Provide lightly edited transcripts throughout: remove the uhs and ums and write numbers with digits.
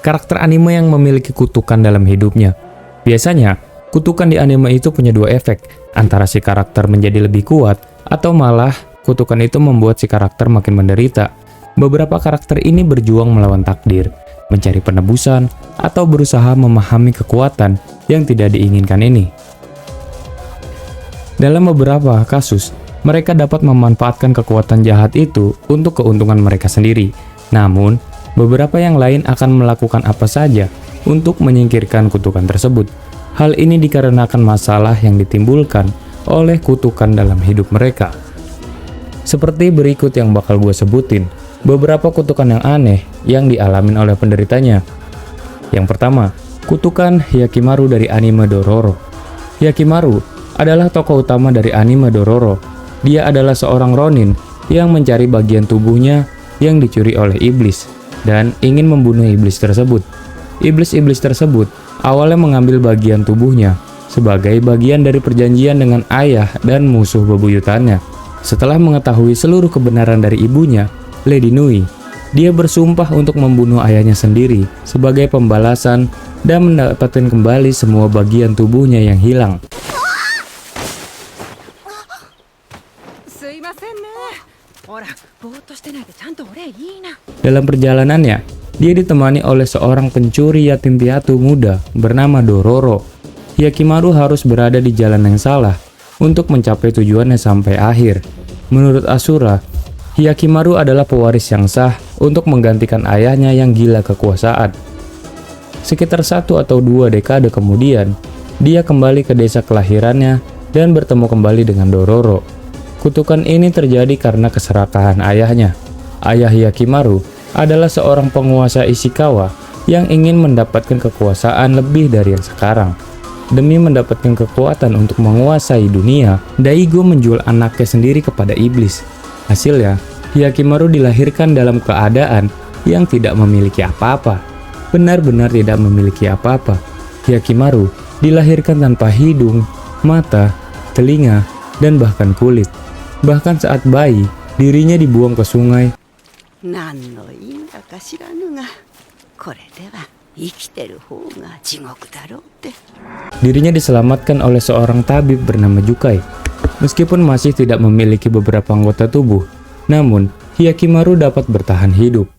karakter anime yang memiliki kutukan dalam hidupnya. Biasanya, kutukan di anime itu punya dua efek, antara si karakter menjadi lebih kuat, atau malah kutukan itu membuat si karakter makin menderita. Beberapa karakter ini berjuang melawan takdir, mencari penebusan, atau berusaha memahami kekuatan yang tidak diinginkan ini. Dalam beberapa kasus, mereka dapat memanfaatkan kekuatan jahat itu untuk keuntungan mereka sendiri. Namun, beberapa yang lain akan melakukan apa saja untuk menyingkirkan kutukan tersebut. Hal ini dikarenakan masalah yang ditimbulkan oleh kutukan dalam hidup mereka. Seperti berikut yang bakal gue sebutin, beberapa kutukan yang aneh yang dialamin oleh penderitanya. Yang pertama, kutukan Hyakimaru dari anime Dororo. Hyakimaru adalah tokoh utama dari anime Dororo. Dia adalah seorang ronin yang mencari bagian tubuhnya yang dicuri oleh iblis dan ingin membunuh iblis tersebut. Iblis-iblis tersebut awalnya mengambil bagian tubuhnya sebagai bagian dari perjanjian dengan ayah dan musuh bebuyutannya. Setelah mengetahui seluruh kebenaran dari ibunya, Lady Nui, dia bersumpah untuk membunuh ayahnya sendiri sebagai pembalasan dan mendapatkan kembali semua bagian tubuhnya yang hilang. Dalam perjalanannya, dia ditemani oleh seorang pencuri yatim piatu muda bernama Dororo. Hyakimaru harus berada di jalan yang salah untuk mencapai tujuannya sampai akhir. Menurut Asura, Hyakimaru adalah pewaris yang sah untuk menggantikan ayahnya yang gila kekuasaan. Sekitar 1 atau 2 dekade kemudian, dia kembali ke desa kelahirannya dan bertemu kembali dengan Dororo. Kutukan ini terjadi karena keserakahan ayahnya. Ayah Hyakimaru adalah seorang penguasa Ishikawa yang ingin mendapatkan kekuasaan lebih dari yang sekarang. Demi mendapatkan kekuatan untuk menguasai dunia, Daigo menjual anaknya sendiri kepada iblis. Hasilnya, Hyakimaru dilahirkan dalam keadaan yang tidak memiliki apa-apa. Benar-benar tidak memiliki apa-apa. Hyakimaru dilahirkan tanpa hidung, mata, telinga, dan bahkan kulit. Bahkan saat bayi, dirinya dibuang ke sungai. Dirinya diselamatkan oleh seorang tabib bernama Jukai. Meskipun masih tidak memiliki beberapa anggota tubuh, namun Hyakimaru dapat bertahan hidup.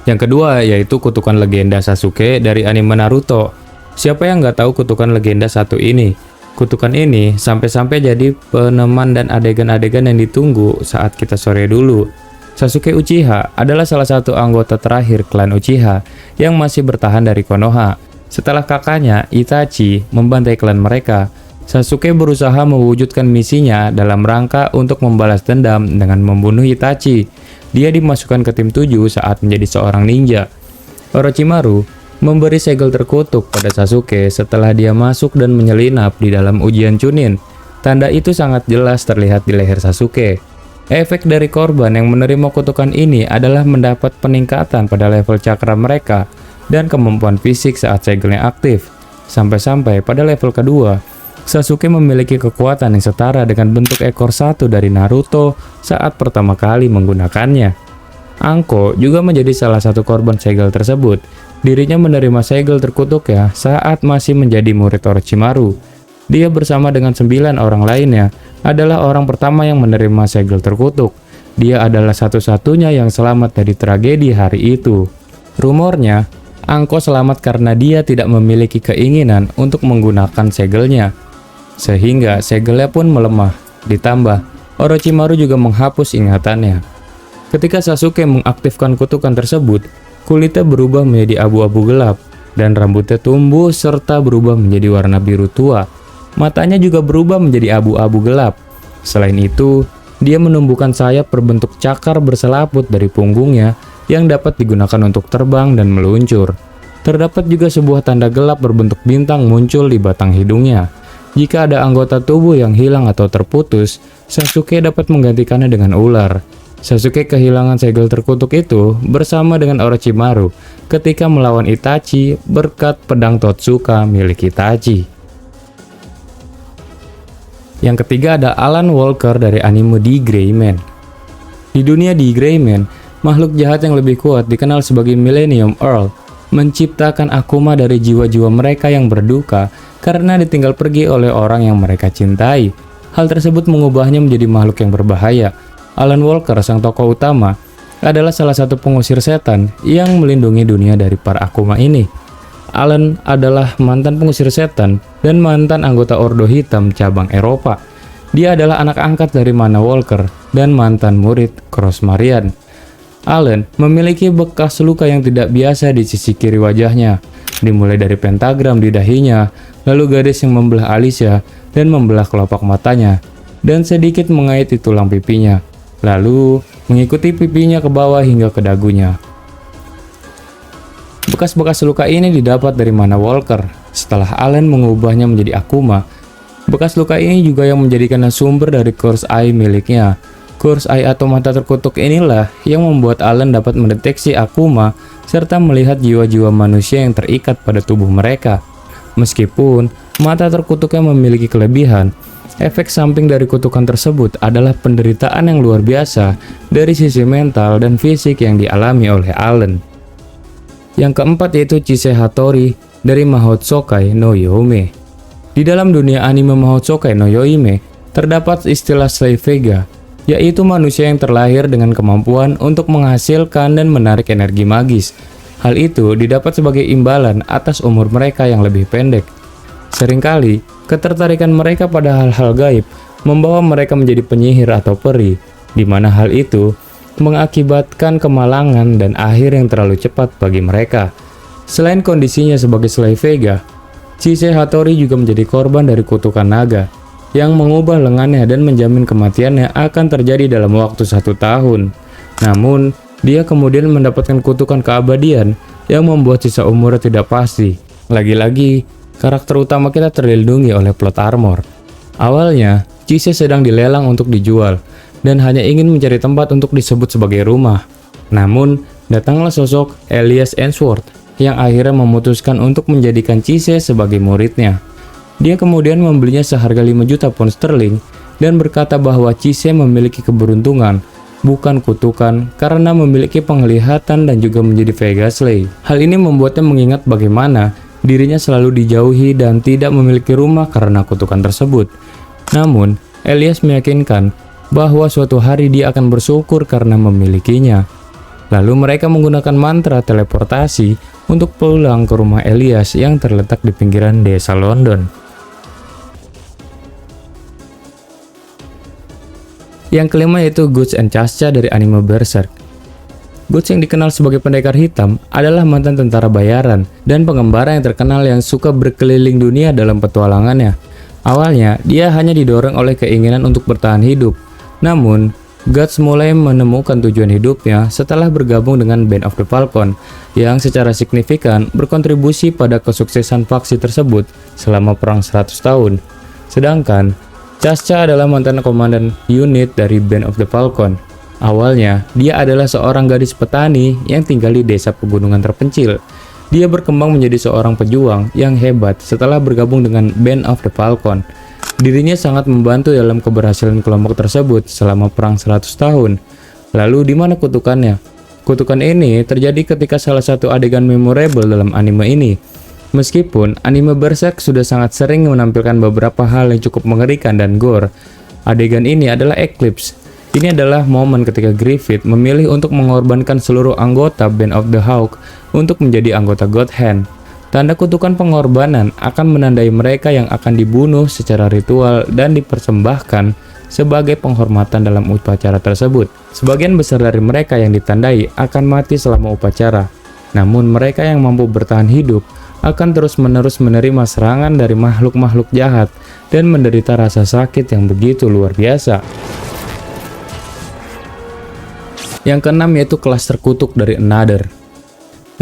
Yang kedua yaitu kutukan legenda Sasuke dari anime Naruto. Siapa yang nggak tahu kutukan legenda satu ini? Kutukan ini sampai-sampai jadi peneman dan adegan-adegan yang ditunggu saat kita sore dulu. Sasuke Uchiha adalah salah satu anggota terakhir klan Uchiha yang masih bertahan dari Konoha. Setelah kakaknya Itachi membantai klan mereka, Sasuke berusaha mewujudkan misinya dalam rangka untuk membalas dendam dengan membunuh Itachi. Dia dimasukkan ke tim 7 saat menjadi seorang ninja. Orochimaru memberi segel terkutuk pada Sasuke setelah dia masuk dan menyelinap di dalam ujian Chunin. Tanda itu sangat jelas terlihat di leher Sasuke. Efek dari korban yang menerima kutukan ini adalah mendapat peningkatan pada level cakra mereka dan kemampuan fisik saat segelnya aktif. Sampai-sampai pada level kedua, Sasuke memiliki kekuatan yang setara dengan bentuk ekor satu dari Naruto saat pertama kali menggunakannya. Anko juga menjadi salah satu korban segel tersebut. Dirinya menerima segel terkutuknya saat masih menjadi murid Orochimaru. Dia bersama dengan 9 orang lainnya adalah orang pertama yang menerima segel terkutuk. Dia adalah satu-satunya yang selamat dari tragedi hari itu. Rumornya, Anko selamat karena dia tidak memiliki keinginan untuk menggunakan segelnya, sehingga segelnya pun melemah. Ditambah, Orochimaru juga menghapus ingatannya. Ketika Sasuke mengaktifkan kutukan tersebut, kulitnya berubah menjadi abu-abu gelap, dan rambutnya tumbuh serta berubah menjadi warna biru tua. Matanya juga berubah menjadi abu-abu gelap. Selain itu, dia menumbuhkan sayap berbentuk cakar berselaput dari punggungnya yang dapat digunakan untuk terbang dan meluncur. Terdapat juga sebuah tanda gelap berbentuk bintang muncul di batang hidungnya. Jika ada anggota tubuh yang hilang atau terputus, Sasuke dapat menggantikannya dengan ular. Sasuke kehilangan segel terkutuk itu bersama dengan Orochimaru ketika melawan Itachi berkat pedang Totsuka milik Itachi. Yang ketiga ada Alan Walker dari anime The Gray Man. Di dunia The Gray Man, makhluk jahat yang lebih kuat dikenal sebagai Millennium Earl, menciptakan Akuma dari jiwa-jiwa mereka yang berduka karena ditinggal pergi oleh orang yang mereka cintai. Hal tersebut mengubahnya menjadi makhluk yang berbahaya. Alan Walker, sang tokoh utama, adalah salah satu pengusir setan yang melindungi dunia dari para Akuma ini. Alan adalah mantan pengusir setan dan mantan anggota Ordo Hitam cabang Eropa. Dia adalah anak angkat dari Mana Walker dan mantan murid Cross Marian. Alan memiliki bekas luka yang tidak biasa di sisi kiri wajahnya, dimulai dari pentagram di dahinya, lalu garis yang membelah alisnya dan membelah kelopak matanya, dan sedikit mengait di tulang pipinya, lalu mengikuti pipinya ke bawah hingga ke dagunya. Bekas-bekas luka ini didapat dari Mana Walker setelah Alan mengubahnya menjadi Akuma. Bekas luka ini juga yang menjadikannya sumber dari Curse Eye miliknya. Curse Eye atau mata terkutuk inilah yang membuat Alan dapat mendeteksi Akuma serta melihat jiwa-jiwa manusia yang terikat pada tubuh mereka. Meskipun mata terkutuknya memiliki kelebihan, efek samping dari kutukan tersebut adalah penderitaan yang luar biasa dari sisi mental dan fisik yang dialami oleh Alan. Yang keempat yaitu Chise Hattori dari Mahoutsukai no Yoime. Di dalam dunia anime Mahoutsukai no Yoime, terdapat istilah Slave Vega, yaitu manusia yang terlahir dengan kemampuan untuk menghasilkan dan menarik energi magis. Hal itu didapat sebagai imbalan atas umur mereka yang lebih pendek. Seringkali, ketertarikan mereka pada hal-hal gaib membawa mereka menjadi penyihir atau peri, di mana hal itu mengakibatkan kemalangan dan akhir yang terlalu cepat bagi mereka. Selain kondisinya sebagai Slave Vega, Chise Hattori juga menjadi korban dari kutukan naga yang mengubah lengannya dan menjamin kematiannya akan terjadi dalam waktu 1 tahun. Namun, dia kemudian mendapatkan kutukan keabadian yang membuat sisa umurnya tidak pasti. Lagi-lagi, karakter utama kita terlindungi oleh plot armor. Awalnya, Chise sedang dilelang untuk dijual dan hanya ingin mencari tempat untuk disebut sebagai rumah. Namun, datanglah sosok Elias Ainsworth yang akhirnya memutuskan untuk menjadikan Chise sebagai muridnya. Dia kemudian membelinya seharga 5 juta pound sterling dan berkata bahwa Chise memiliki keberuntungan, bukan kutukan, karena memiliki penglihatan dan juga menjadi Vega Slave. Hal ini membuatnya mengingat bagaimana dirinya selalu dijauhi dan tidak memiliki rumah karena kutukan tersebut. Namun, Elias meyakinkan bahwa suatu hari dia akan bersyukur karena memilikinya. Lalu mereka menggunakan mantra teleportasi untuk pulang ke rumah Elias yang terletak di pinggiran desa London. Yang kelima yaitu Guts and Chascha dari anime Berserk. Guts yang dikenal sebagai pendekar hitam adalah mantan tentara bayaran dan pengembara yang terkenal yang suka berkeliling dunia dalam petualangannya. Awalnya, dia hanya didorong oleh keinginan untuk bertahan hidup. Namun, Guts mulai menemukan tujuan hidupnya setelah bergabung dengan Band of the Falcon yang secara signifikan berkontribusi pada kesuksesan faksi tersebut selama perang 100 tahun. Sedangkan, Chascha adalah mantan komandan unit dari Band of the Falcon. Awalnya, dia adalah seorang gadis petani yang tinggal di desa pegunungan terpencil. Dia berkembang menjadi seorang pejuang yang hebat setelah bergabung dengan Band of the Falcon. Dirinya sangat membantu dalam keberhasilan kelompok tersebut selama perang 100 tahun. Lalu di mana kutukannya? Kutukan ini terjadi ketika salah satu adegan memorable dalam anime ini. Meskipun anime Berserk sudah sangat sering menampilkan beberapa hal yang cukup mengerikan dan gore, adegan ini adalah Eclipse. Ini adalah momen ketika Griffith memilih untuk mengorbankan seluruh anggota Band of the Hawk untuk menjadi anggota God Hand. Tanda kutukan pengorbanan akan menandai mereka yang akan dibunuh secara ritual dan dipersembahkan sebagai penghormatan dalam upacara tersebut. Sebagian besar dari mereka yang ditandai akan mati selama upacara. Namun mereka yang mampu bertahan hidup akan terus-menerus menerima serangan dari makhluk-makhluk jahat dan menderita rasa sakit yang begitu luar biasa. Yang keenam yaitu kelas terkutuk dari Another.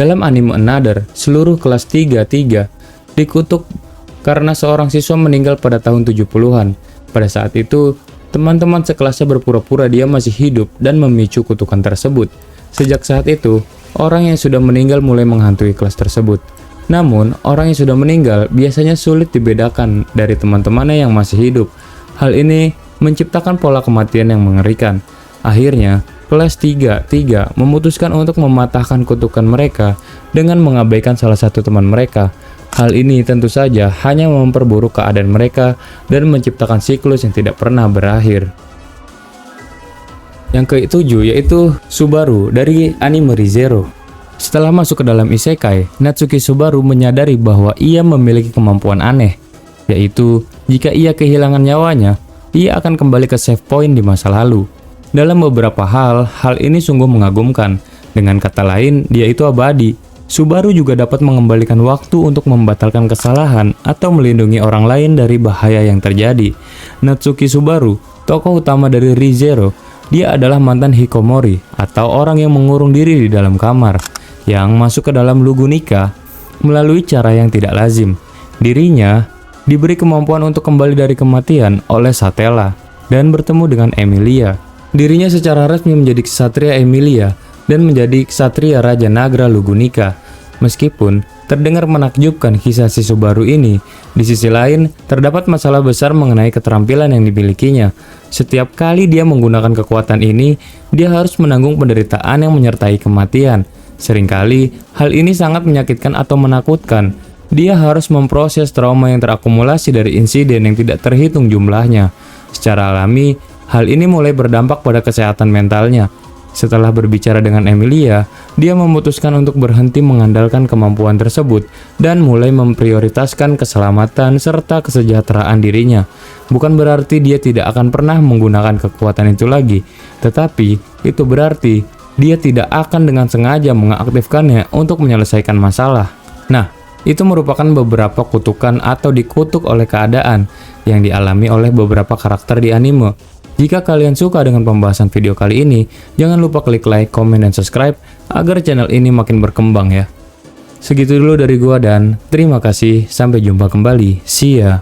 Dalam anime Another, seluruh kelas 3-3 dikutuk karena seorang siswa meninggal pada tahun 70-an. Pada saat itu, teman-teman sekelasnya berpura-pura dia masih hidup dan memicu kutukan tersebut. Sejak saat itu, orang yang sudah meninggal mulai menghantui kelas tersebut. Namun, orang yang sudah meninggal biasanya sulit dibedakan dari teman-temannya yang masih hidup. Hal ini menciptakan pola kematian yang mengerikan. Akhirnya, kelas 3 memutuskan untuk mematahkan kutukan mereka dengan mengabaikan salah satu teman mereka. Hal ini tentu saja hanya memperburuk keadaan mereka dan menciptakan siklus yang tidak pernah berakhir. Yang ke-7 yaitu Subaru dari anime Re:Zero. Setelah masuk ke dalam isekai, Natsuki Subaru menyadari bahwa ia memiliki kemampuan aneh, yaitu jika ia kehilangan nyawanya, ia akan kembali ke save point di masa lalu. Dalam beberapa hal ini sungguh mengagumkan. Dengan kata lain, dia itu abadi. Subaru juga dapat mengembalikan waktu untuk membatalkan kesalahan atau melindungi orang lain dari bahaya yang terjadi. Natsuki Subaru, tokoh utama dari Re:Zero, dia adalah mantan hikomori atau orang yang mengurung diri di dalam kamar, yang masuk ke dalam Lugunika melalui cara yang tidak lazim. Dirinya diberi kemampuan untuk kembali dari kematian oleh Satella dan bertemu dengan Emilia. Dirinya secara resmi menjadi ksatria Emilia dan menjadi ksatria Raja Nagra Lugunika. Meskipun terdengar menakjubkan kisah si Subaru ini, di sisi lain terdapat masalah besar mengenai keterampilan yang dimilikinya. Setiap kali dia menggunakan kekuatan ini, dia harus menanggung penderitaan yang menyertai kematian. Seringkali hal ini sangat menyakitkan atau menakutkan. Dia harus memproses trauma yang terakumulasi dari insiden yang tidak terhitung jumlahnya. Secara alami, hal ini mulai berdampak pada kesehatan mentalnya. Setelah berbicara dengan Emilia, dia memutuskan untuk berhenti mengandalkan kemampuan tersebut dan mulai memprioritaskan keselamatan serta kesejahteraan dirinya. Bukan berarti dia tidak akan pernah menggunakan kekuatan itu lagi, tetapi itu berarti dia tidak akan dengan sengaja mengaktifkannya untuk menyelesaikan masalah. Nah, itu merupakan beberapa kutukan atau dikutuk oleh keadaan yang dialami oleh beberapa karakter di anime. Jika kalian suka dengan pembahasan video kali ini, jangan lupa klik like, komen, dan subscribe agar channel ini makin berkembang ya. Segitu dulu dari gua dan terima kasih, sampai jumpa kembali. See ya.